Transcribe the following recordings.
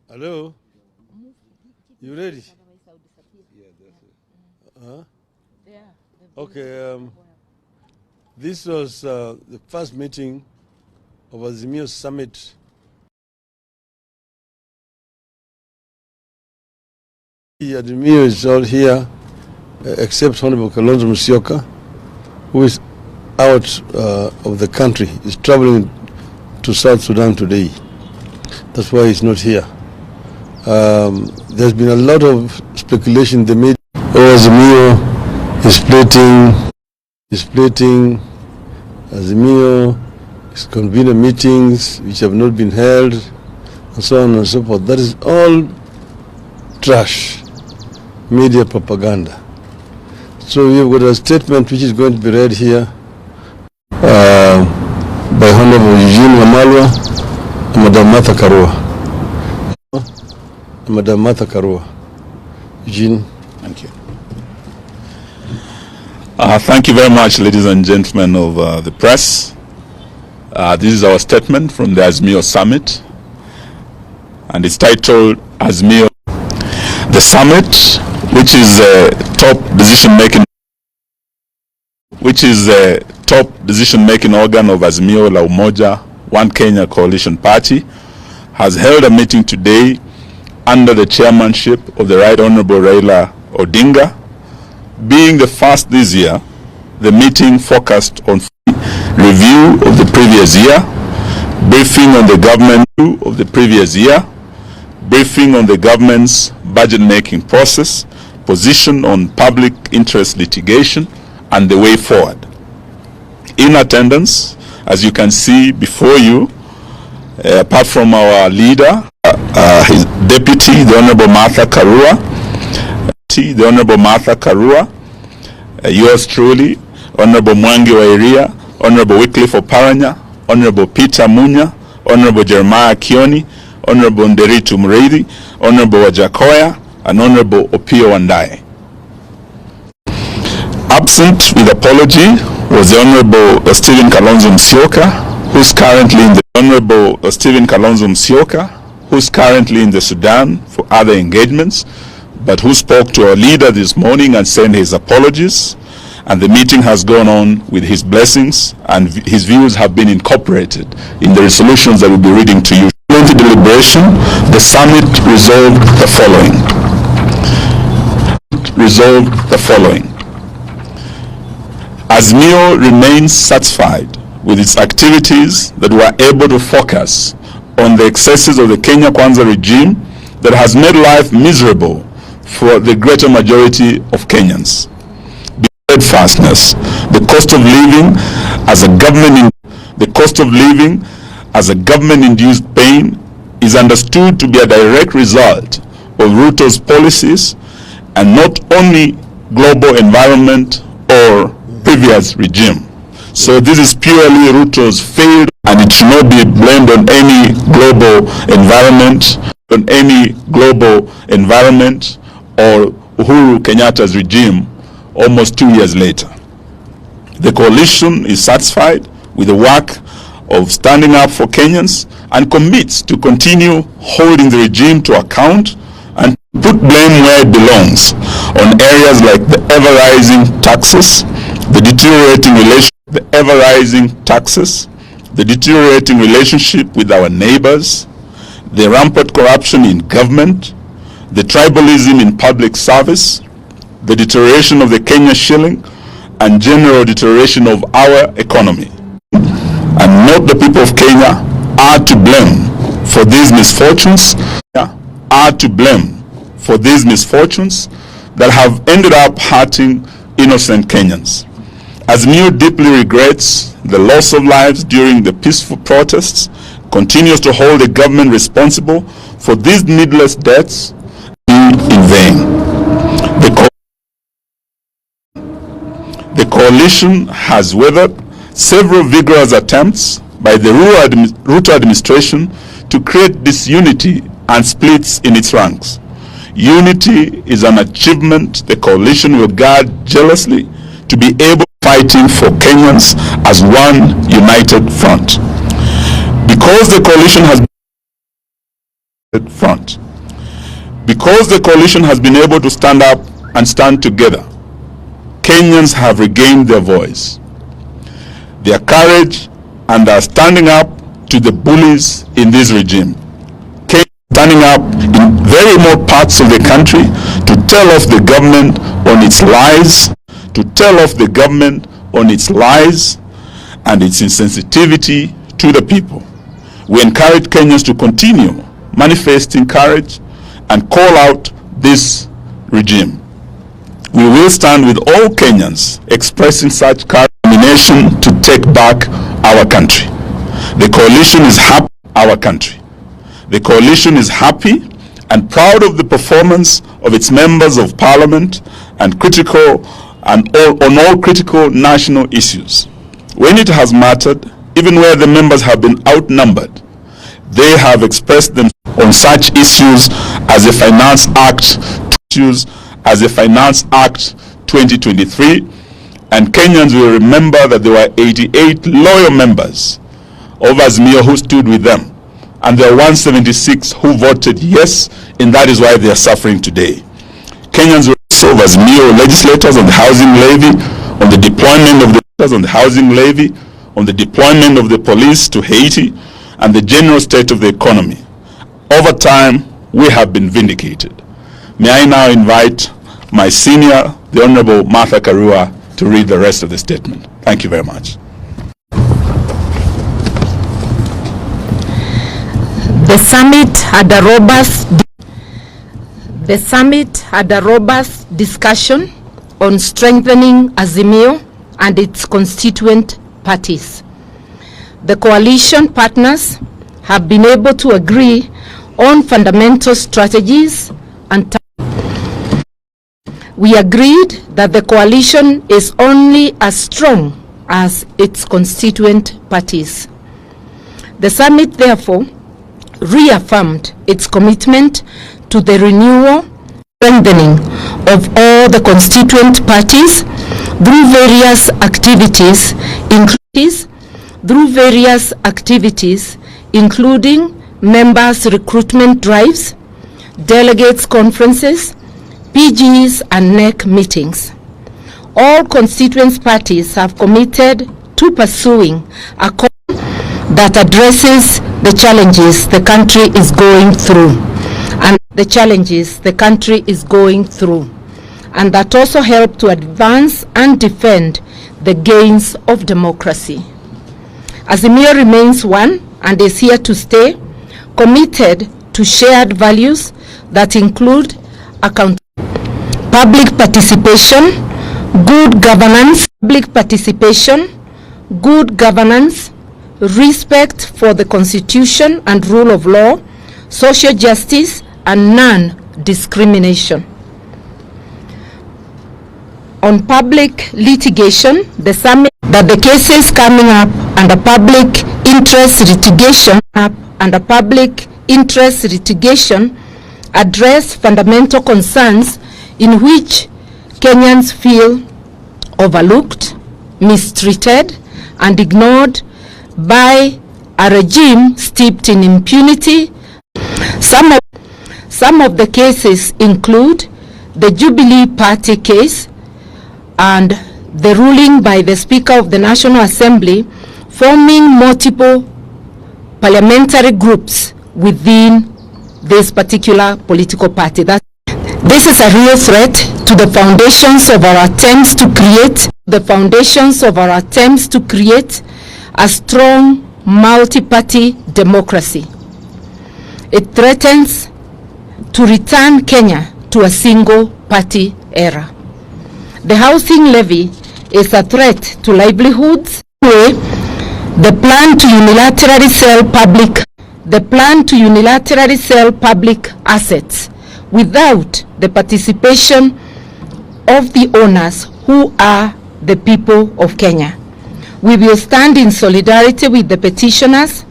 Hello? You ready? Okay. This was the first meeting of Azimio Summit. Azimio is all here, except Honorable Kalonzo Musyoka, who is out of the country. He's traveling to South Sudan today. That's why he's not here. There's been a lot of speculation in the media. Azimio is splitting. Azimio is convening meetings which have not been held, and so on and so forth. That is all trash, media propaganda. So we've got a statement which is going to be read here by Honorable Eugene Wamalwa and Madam Martha Karua. Eugene. Thank you. Thank you very much, ladies and gentlemen of the press. This is our statement from the Azimio Summit, and it's titled Azimio. The summit, which is a top decision-making organ of Azimio la Umoja, One Kenya Coalition Party, has held a meeting today under the chairmanship of the Right Honorable Raila Odinga. Being the first this year, the meeting focused on review of the previous year, briefing on the government of the previous year, briefing on the government's budget-making process, position on public interest litigation, and the way forward. In attendance, as you can see before you, apart from our leader, his deputy, the Honorable Martha Karua, yours truly, Honorable Mwangi Wairia, Honorable Wycliffe Oparanya, Honorable Peter Munya, Honorable Jeremiah Kioni, Honorable Nderitu Mreithi, Honorable Wajakoya, and Honorable Opio Wandae. Absent with apology was the Honorable Stephen Kalonzo Musyoka, who's currently in the Sudan for other engagements, but who spoke to our leader this morning and sent his apologies, and the meeting has gone on with his blessings, and his views have been incorporated in the resolutions that we'll be reading to you. Into deliberation, the summit resolved the following. Azimio remains satisfied with its activities that were able to focus on the excesses of the Kenya Kwanza regime that has made life miserable for the greater majority of Kenyans. Steadfastness, the cost of living as a government-induced pain is understood to be a direct result of Ruto's policies and not only global environment or previous regime. So this is purely Ruto's failed, and it should not be blamed on any global environment or Uhuru Kenyatta's regime almost 2 years later. The coalition is satisfied with the work of standing up for Kenyans and commits to continue holding the regime to account and put blame where it belongs on areas like the ever-rising taxes, the deteriorating relationship with our neighbors, the rampant corruption in government, the tribalism in public service, the deterioration of the Kenya shilling, and general deterioration of our economy. And not the people of Kenya are to blame for these misfortunes, that have ended up hurting innocent Kenyans. Azimio deeply regrets the loss of lives during the peaceful protests, continues to hold the government responsible for these needless deaths in vain. The coalition has weathered several vigorous attempts by the Ruto administration to create disunity and splits in its ranks. Unity is an achievement the coalition will guard jealously to be able fighting for Kenyans as one united front. Because the coalition has been front, because the coalition has been able to stand up and stand together, Kenyans have regained their voice, their courage, and are standing up to the bullies in this regime. Kenyans standing up in very remote parts of the country to tell off the government on its lies, and its insensitivity to the people. We encourage Kenyans to continue manifesting courage and call out this regime. We will stand with all Kenyans expressing such determination to take back our country. The coalition is happy, our country. The coalition is happy and proud of the performance of its members of parliament and on all critical national issues. When it has mattered, even where the members have been outnumbered, they have expressed them on such issues as the Finance Act 2023, and Kenyans will remember that there were 88 loyal members of Azimio who stood with them, and there are 176 who voted yes, and that is why they are suffering today. Kenyans will also of Azimio legislators on the housing levy, on the deployment of the deployment of the police to Haiti, and the general state of the economy. Over time, we have been vindicated. May I now invite my senior, the Honorable Martha Karua, to read the rest of the statement. Thank you very much. The summit had a robust discussion on strengthening Azimio and its constituent parties. The coalition partners have been able to agree on fundamental strategies and we agreed that the coalition is only as strong as its constituent parties. The summit therefore reaffirmed its commitment to the renewal and strengthening of all the constituent parties through various activities, including members' recruitment drives, delegates conferences, PGs, and NEC meetings. All constituent parties have committed to pursuing a course that addresses the challenges the country is going through, and that also help to advance and defend the gains of democracy. Azimio remains one and is here to stay, committed to shared values that include public participation, good governance, respect for the Constitution and rule of law, social justice, and non-discrimination. On public litigation, the summit that the cases coming up under public interest litigation address fundamental concerns in which Kenyans feel overlooked, mistreated, and ignored by a regime steeped in impunity. Some of the cases include the Jubilee Party case and the ruling by the Speaker of the National Assembly forming multiple parliamentary groups within this particular political party. This is a real threat to the foundations of our attempts to create a strong multi-party democracy. It threatens to return Kenya to a single-party era. The housing levy is a threat to livelihoods. The plan to unilaterally sell public assets without the participation of the owners, who are the people of Kenya. We will stand in solidarity with the petitioners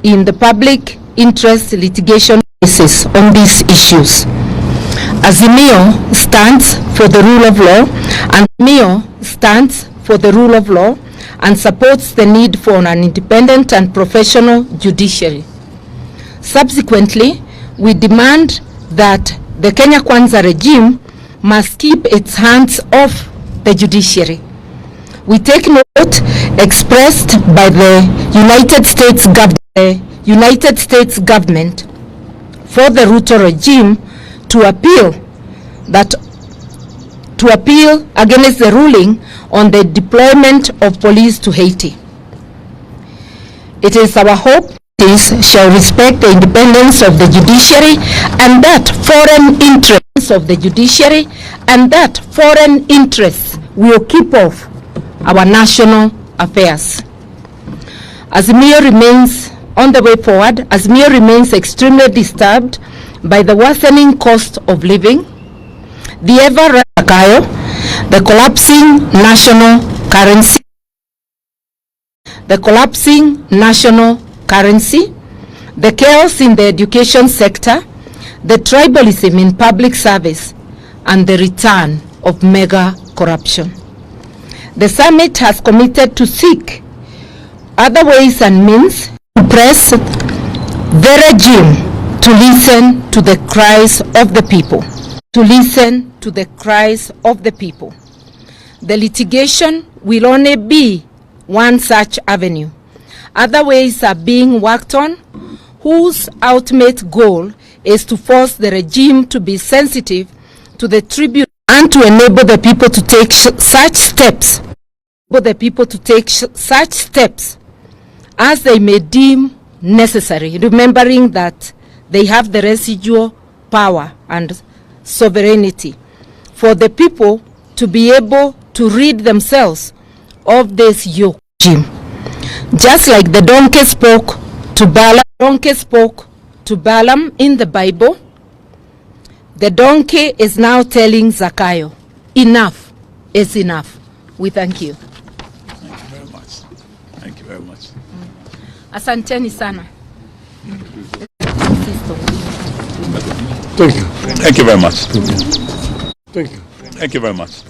in the public interest litigation cases on these issues. Azimio stands for the rule of law, and supports the need for an independent and professional judiciary. Subsequently, we demand that the Kenya Kwanza regime must keep its hands off the judiciary. We take note expressed by the United States government for the Ruto regime to appeal against the ruling on the deployment of police to Haiti. It is our hope this shall respect the independence of the judiciary and that foreign interests of the judiciary and that foreign interests will keep off our national affairs. Azimio remains on the way forward. Azimio remains extremely disturbed by the worsening cost of living, the ever the collapsing national currency, the chaos in the education sector, the tribalism in public service, and the return of mega corruption. The summit has committed to seek other ways and means to press the regime to listen to the cries of the people. The litigation will only be one such avenue. Other ways are being worked on, whose ultimate goal is to force the regime to be sensitive to the tribute and to enable the people to take such steps as they may deem necessary, remembering that they have the residual power and sovereignty for the people to be able to rid themselves of this yoke regime. Just like the donkey spoke to Balaam in the Bible, the donkey is now telling Zakayo, enough is enough. We thank you. Thank you very much. Thank you very much. Asanteni sana. Thank you. Thank you very much. Thank you. Thank you very much.